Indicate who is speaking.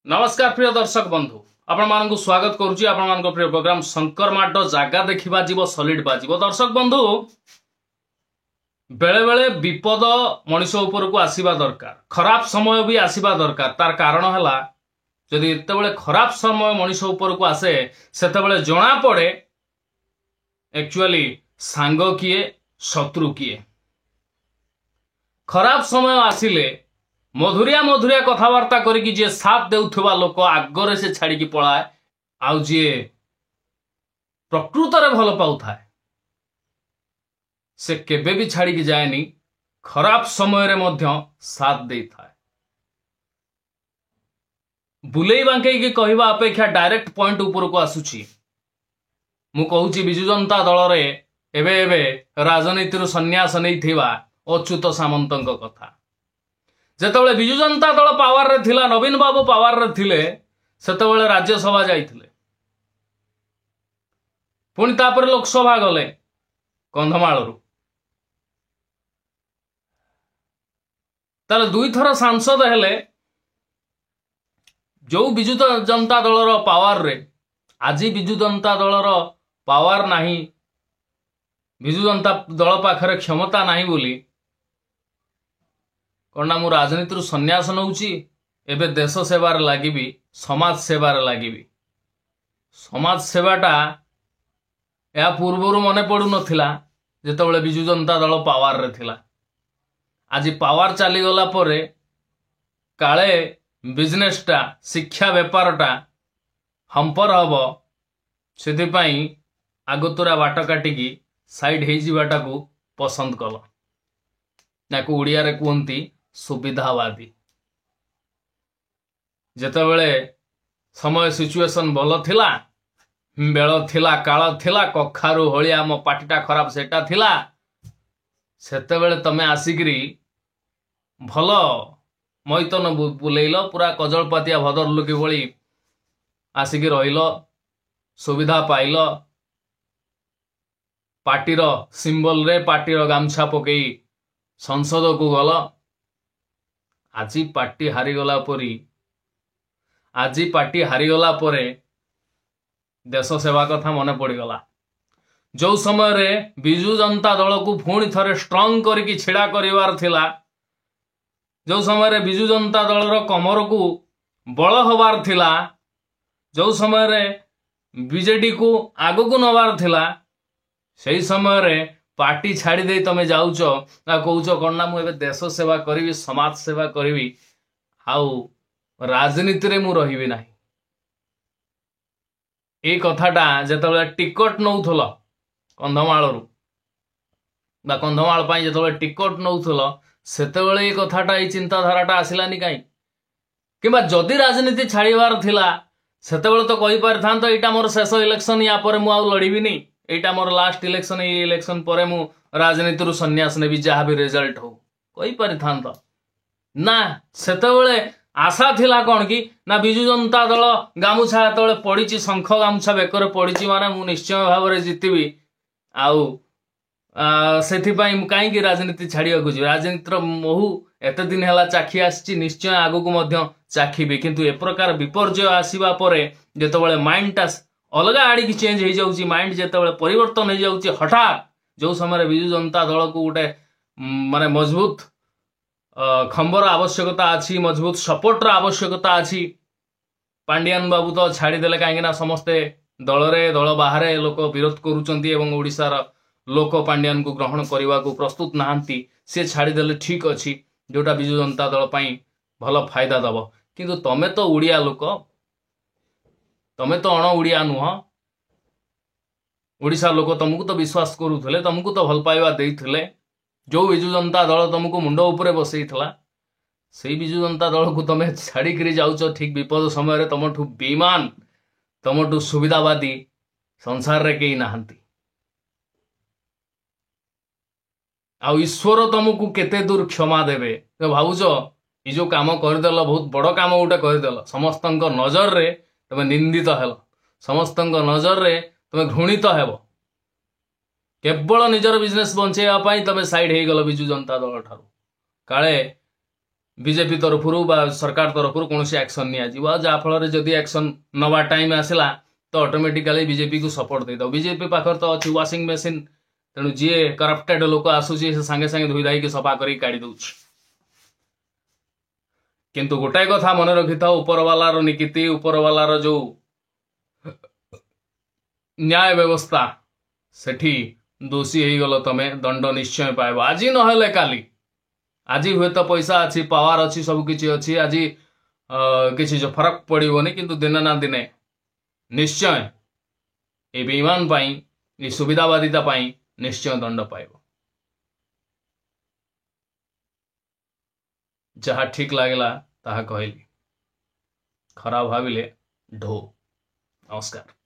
Speaker 1: नमस्कार प्रिय दर्शक बंधु आपण स्वागत करुच्ची आपण प्रिय प्रोग्राम शंकर माड जगह देखा जीव सॉलिड बाजिबो। दर्शक बंधु बेले बेले विपद मनीष उपरको आसीबा दरकार, खराब समय भी आसीबा दरकार। तार कारण है जदि एतेबेले खराब समय मनीष उपरको आसे सेतेबेले जना पड़े एक्चुअली सांग किए शत्रु किए। खराब समय आसिले मधुरिया मधुरिया कथबार्ता करिकी जे साथ देउथुवा लोक आगरे से छाड़ी पलाए, आउ जे प्रकृत रे भल पाउ थाए से केबे भी छाड़ी की जाएनी, खराब समय रे मध्य साथ दे थाए। बुलेई बांकई की कहवा अपेक्षा डायरेक्ट पॉइंट ऊपर को आसुची। मु कहूची बिजु जनता दल रे एबे एबे राजनीति संन्यास नहीं थिवा अच्युत सामंतଙ୍କ कथा। जेतेबेले बिजु जनता दल पावर रे थिला, नवीन बाबू पावर रे थिले, सेतेबेले राज्यसभा जाइथिले, पुणी तापर लोकसभा गले कंधमालरू। ताले दुई थर सांसद हेले। जो बिजु जनता दल पावर रे आज बिजु जनता दल पावर नाही, बिजु जनता दल पाखरे क्षमता नाही बोली कणा मु राजनीति संन्यास नौची, एबे देश सेवार लागिबी, समाज सेवार लागिबी। समाज सेवाटा या पूर्वरु मने पड़ू नथिला जेतेबेले बिजु जनता दल पावर रे थिला। आज पावर चली गला परे काले बिजनेसटा, शिक्षा बेपारटा हंपर हबो, सेथिपाई आगतुरा बाट काटिकी साइड हेई जिबाटा को पसंद कल। याकू उड़िया रे कहंती सुविधावादी। जेतेबेले समय सिचुएशन भल थिला, बेल थिला, काल थिला, कखारू होलिया मो पाटिटा खराब सेटा थिला, सेतेबेले तमे आसिकरी भल मैतन बुलेइल, पूरा कजलपातिया भदर लुकी भली आसिकी रहिल, सुविधा पाइल, पार्टीर सिंबल रे पार्टीर गामछा पकई संसद को गल। आज पार्टी हारीगला परी, आज पार्टी हारीगला परे देश सेवा कथा मन पड़गला। जो समय रे बिजु जनता दल को पुणी थरे स्ट्रंग करके छिड़ा करिवार थिला, जो समय रे बिजु जनता दल रो कमर को बल हबार थिला, जो समय रे बीजेडी को आगो को नवार थिला, सही समय रे पार्टी छाड़ी दे तमे जाउचो ना कहउचो कणना मु एबे देश सेवा करिवि, समाज सेवा करिवि, आउ राजनीति रे मु रहिबि नाही। ए कथाटा जेतेबेले टिकट नउथलो कंधमालरू बा कंधमाल पाई जेतेबेले टिकट नउथलो, सेतेबेले ए कथाटा, ए चिंताधाराटा आसिलानी काई? किबा जदि राजनीति छाड़ीबार थिला सेतेबेले तो कहि पारथांत एटा मोर शेष इलेक्शन, या परे मु आउ लड़िबिनी, एटा मोर लास्ट इलेक्शन, ए इलेक्शन परे मु राजनीति संन्यास नेबी, जहाँ भी रिजल्ट हो कहि पारिथांत ना। सेतेबेले आशा थिला कौन कि ना बिजु जनता दल गामुछा जेतेबेले पड़ीची, शंख गामुछा बेकर पड़ीची माने मु निश्चय भाव रे जितिबी, आउ सेथिपाई काईकी राजनीति छाड़िया को जी। राजनीतिर महु एते दिन हैला चाखी आसी, निश्चय आगो को मध्य चाखीबी, किंतु ए प्रकार विपर्जय आसीबा परे जेतेबेले माइंडटा अलगा आड़ी की चेंज हो जाउची, माइंड जेतेबेले परिवर्तन हो जाउची हठात, जो समय बिजु जनता दल को गोटे माने मजबूत खंबर आवश्यकता अच्छी, मजबूत सपोर्टर आवश्यकता अच्छी। पांडियान बाबू तो छाड़ीदेले कहीं समस्ते दल रे दल बाहर लोक विरोध करुचंती एवं ओडिशार लोक पांडियान को ग्रहण करने को प्रस्तुत नहांती। से छाड़ीदेले ठीक अच्छी, जोटा बिजु जनता दल पाई भल फायदा दब। किंतु तमे तो ओडिया लोक, तमे तो अण ओडिया नुह। ओडिशा लोक तुमको तो विश्वास करुले, तुमको तो भल पाइबा देइथिले। जो बिजु जनता दल तुमको मुंड उपरे बसैथिला, से बिजु जनता दल को तमे छाड़ी जाउचो ठीक विपद समय तुमठू बेईमान, तुमठू सुविधावादी संसार रे केही नाहंती। आ ईश्वर तुमको केते दूर क्षमा देवे तो भावुच? ये जो काम करदेल, बहुत बड़ काम गोटे करदेल, समस्तंक नजर रे तुम निंदित हेल, समस्तंक नजर रे तुम घृणित हेब। केवल निजर बिजनेस बंचेवा तुम साइड हो गल बिजु जनता दल ठारू। काले बीजेपी तरफ सरकार तरफ कौन एक्शन निया जहाँफल जदि एक्शन नवा टाइम आसला तो ऑटोमेटिकली बीजेपी को सपोर्ट दे दो। बीजेपी पाखर तो अच्छी वाशिंग मेसीन, तेणु जी करप्टेड लोक आसूसी से सांगे सांगे धोई धाई सफा कर काढ़ी दौच। किंतु गोटाए कथा मन रखि था, उपरवालार नीति, उपरवालार जो न्याय व्यवस्था, सेठी दोषी हो गल तमे दंड निश्चय पाइब। आज नहेले काली, आज हुए तो पैसा अच्छी, पावर अच्छी, सब किछि अच्छी, आज किसी जो फरक पड़ोनी, किंतु दिने ना दिने निश्चय ये बेईमान पाई, ये सुविधावादिता पाई निश्चय दंड पाइब। जहाँ ठीक लगला ताहा कहली, खराब भाविले ढो। नमस्कार।